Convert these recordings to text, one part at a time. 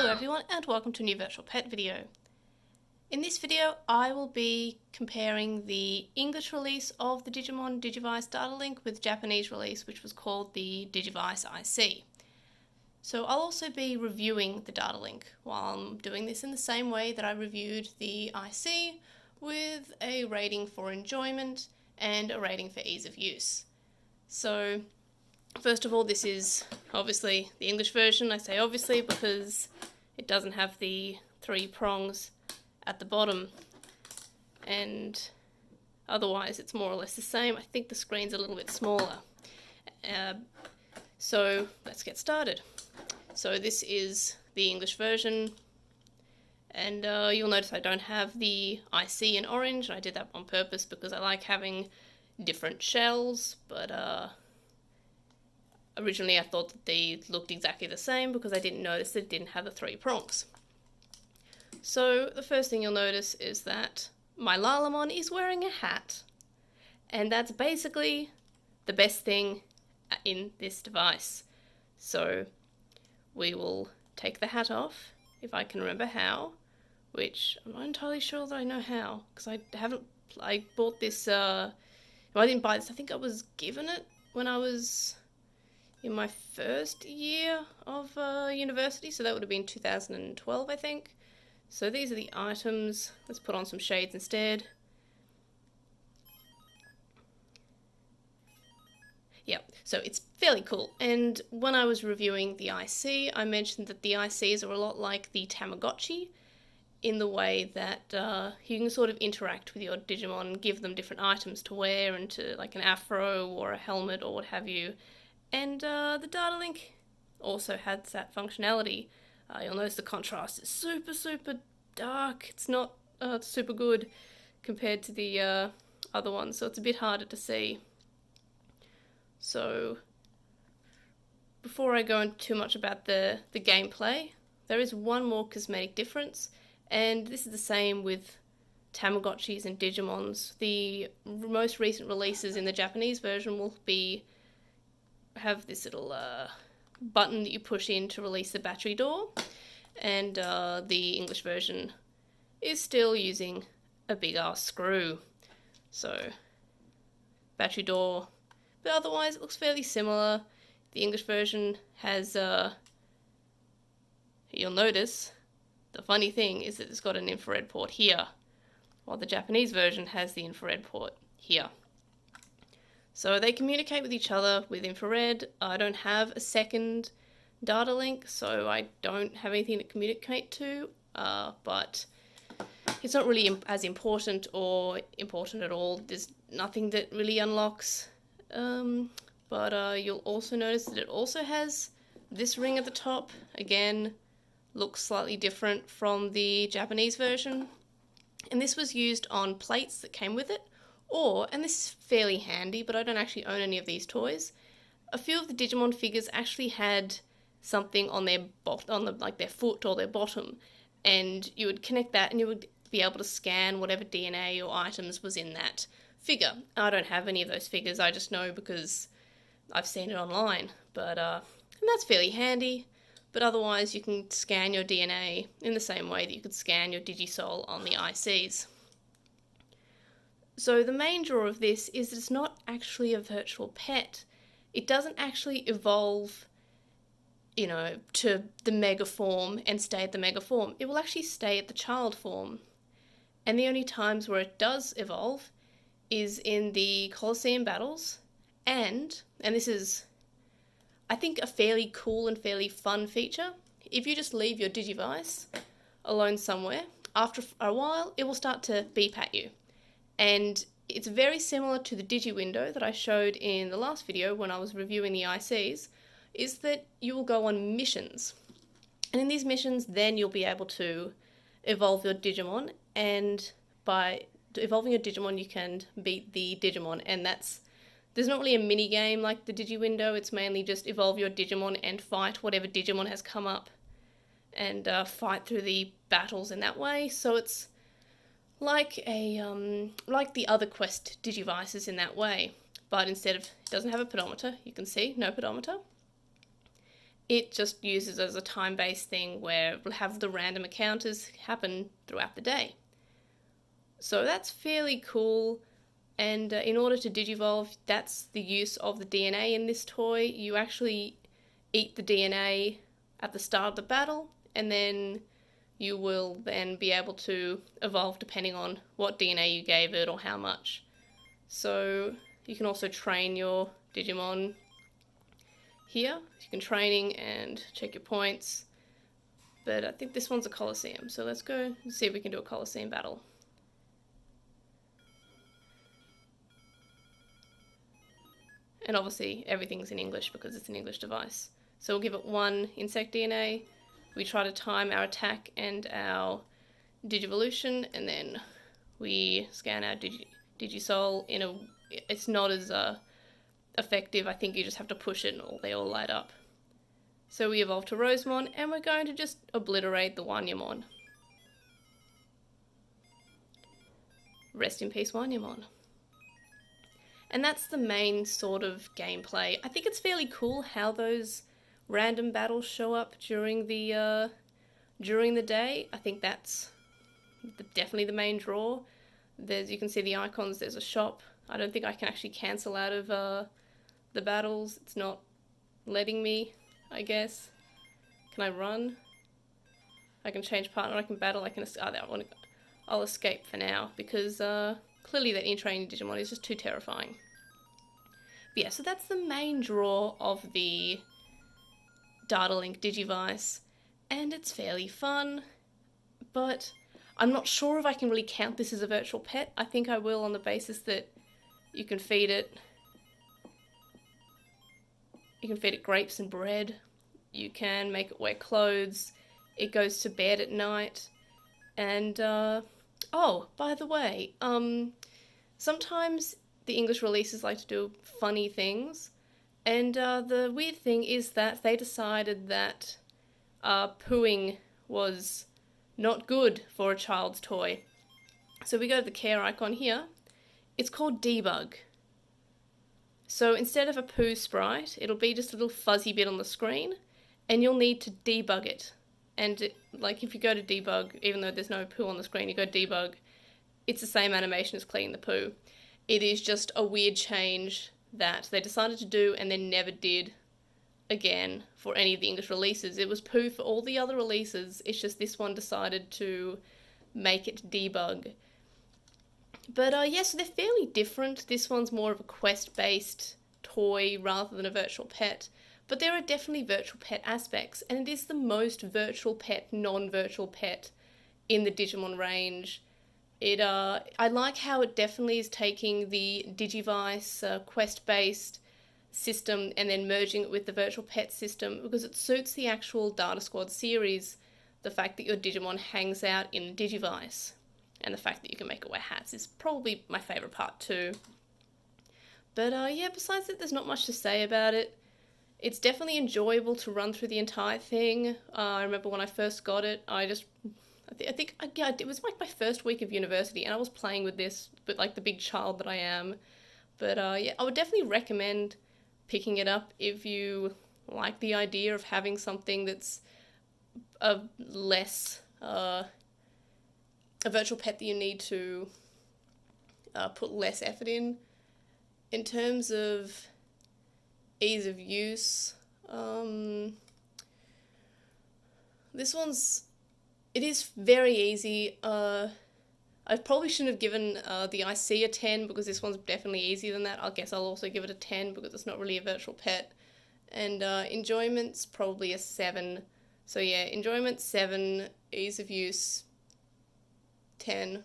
Hello everyone and welcome to a new virtual pet video. In this video I will be comparing the English release of the Digimon Digivice data link with Japanese release, which was called the Digivice IC. So I'll also be reviewing the data link while I'm doing this in the same way that I reviewed the IC, with a rating for enjoyment and a rating for ease of use. So first of all, this is obviously the English version. I say obviously because it doesn't have the 3 prongs at the bottom, and otherwise it's more or less the same. I think the screen's a little bit smaller. So let's get started. So this is the English version, and you'll notice I don't have the IC in orange. I did that on purpose because I like having different shells, but originally I thought that they looked exactly the same because I didn't notice that it didn't have the 3 prongs. So the first thing you'll notice is that my Lalamon is wearing a hat, and that's basically the best thing in this device. So we will take the hat off, if I can remember how, which I'm not entirely sure that I know how, because I bought this, I didn't buy this, I think I was given it when I was in my first year of university, so that would have been 2012, I think. So these are the items. Let's put on some shades instead. Yeah, so it's fairly cool. And when I was reviewing the IC, I mentioned that the ICs are a lot like the Tamagotchi in the way that you can sort of interact with your Digimon and give them different items to wear, and to like an afro or a helmet or what have you. And the data link also has that functionality. You'll notice the contrast is super dark. It's not super good compared to the other ones, so it's a bit harder to see. So before I go into too much about the gameplay, there is one more cosmetic difference, and this is the same with Tamagotchis and Digimons. The most recent releases in the Japanese version will have this little button that you push in to release the battery door, and the English version is still using a big ass screw. So battery door, but otherwise it looks fairly similar. The English version has, you'll notice, the funny thing is that it's got an infrared port here, while the Japanese version has the infrared port here. So they communicate with each other with infrared. I don't have a second data link, so I don't have anything to communicate to, but it's not really as important or important at all. There's nothing that really unlocks, but you'll also notice that it also has this ring at the top. Again, looks slightly different from the Japanese version, and this was used on plates that came with it. Or, and this is fairly handy, but I don't actually own any of these toys, a few of the Digimon figures actually had something on their their foot or their bottom, and you would connect that and you would be able to scan whatever DNA or items was in that figure. I don't have any of those figures, I just know because I've seen it online, but and that's fairly handy. But otherwise you can scan your DNA in the same way that you could scan your Digisoul on the ICs. So the main draw of this is that it's not actually a virtual pet. It doesn't actually evolve, to the mega form and stay at the mega form. It will actually stay at the child form. And the only times where it does evolve is in the Coliseum battles, and this is, I think, a fairly cool and fairly fun feature. If you just leave your Digivice alone somewhere, after a while it will start to beep at you. And it's very similar to the Digi window that I showed in the last video when I was reviewing the ICs, is that you will go on missions. And in these missions, then you'll be able to evolve your Digimon, and by evolving your Digimon, you can beat the Digimon, and there's not really a mini game like the Digi window. It's mainly just evolve your Digimon and fight whatever Digimon has come up, and fight through the battles in that way. So it's like the other Quest Digivices in that way, but instead of, it doesn't have a pedometer, you can see, no pedometer. it just uses as a time-based thing where we'll have the random encounters happen throughout the day. So that's fairly cool. And in order to digivolve, that's the use of the DNA in this toy. You actually eat the DNA at the start of the battle, and then you will then be able to evolve depending on what DNA you gave it or how much. So you can also train your Digimon here. You can training and check your points. But I think this one's a Coliseum, so let's go and see if we can do a Coliseum Battle. And obviously everything's in English because it's an English device. So we'll give it 1 insect DNA. We try to time our attack and our Digivolution, and then we scan our Digisoul in a... It's not as effective. I think you just have to push it and they all light up. So we evolve to Rosemon, and we're going to just obliterate the Wanyamon. Rest in peace, Wanyamon. And that's the main sort of gameplay. I think it's fairly cool how those random battles show up during the day. I think that's definitely the main draw. You can see the icons. There's a shop. I don't think I can actually cancel out of the battles. It's not letting me, I guess. Can I run? I can change partner. I can battle. I'll escape for now because clearly that in-training Digimon is just too terrifying. But yeah, so that's the main draw of the Data Link Digivice, and it's fairly fun, but I'm not sure if I can really count this as a virtual pet. I think I will on the basis that you can feed it grapes and bread, you can make it wear clothes, it goes to bed at night, and oh, by the way, sometimes the English releases like to do funny things, and the weird thing is that they decided that pooing was not good for a child's toy. So we go to the care icon here. It's called Debug. So instead of a poo sprite, it'll be just a little fuzzy bit on the screen, and you'll need to debug it. And like if you go to debug, even though there's no poo on the screen, you go debug, it's the same animation as clean the poo. It is just a weird change that they decided to do and then never did again for any of the English releases. It was poo for all the other releases, it's just this one decided to make it debug. But yeah, so they're fairly different. This one's more of a quest-based toy rather than a virtual pet. But there are definitely virtual pet aspects, and it is the most virtual pet, non-virtual pet in the Digimon range. I like how it definitely is taking the Digivice quest-based system and then merging it with the virtual pet system, because it suits the actual Data Squad series, the fact that your Digimon hangs out in a Digivice. And the fact that you can make it wear hats is probably my favourite part too. But yeah, besides that, there's not much to say about it. It's definitely enjoyable to run through the entire thing. I remember when I first got it, I think it was like my first week of university, and I was playing with this, but like the big child that I am. But yeah, I would definitely recommend picking it up if you like the idea of having something that's a virtual pet that you need to put less effort in. In terms of ease of use, it is very easy. I probably shouldn't have given the IC a 10 because this one's definitely easier than that. I guess I'll also give it a 10 because it's not really a virtual pet. And enjoyment's probably a 7. So yeah, enjoyment 7, ease of use 10.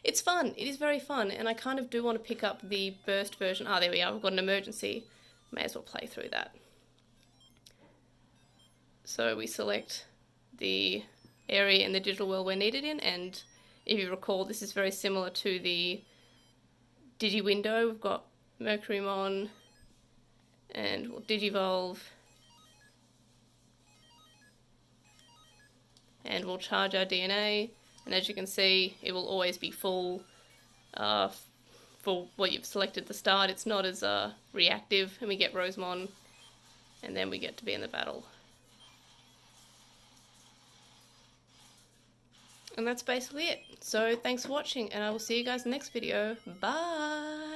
It's fun. It is very fun, and I kind of do want to pick up the burst version. There we are. We've got an emergency. May as well play through that. So we select the area in the digital world we're needed in, and if you recall, this is very similar to the Digi window. We've got Mercurymon, and we'll Digivolve, and we'll charge our DNA. And as you can see, it will always be full for what you've selected at the start. It's not as reactive, and we get Rosemon. and then we get to be in the battle. And that's basically it. So thanks for watching, and I will see you guys in the next video. Bye!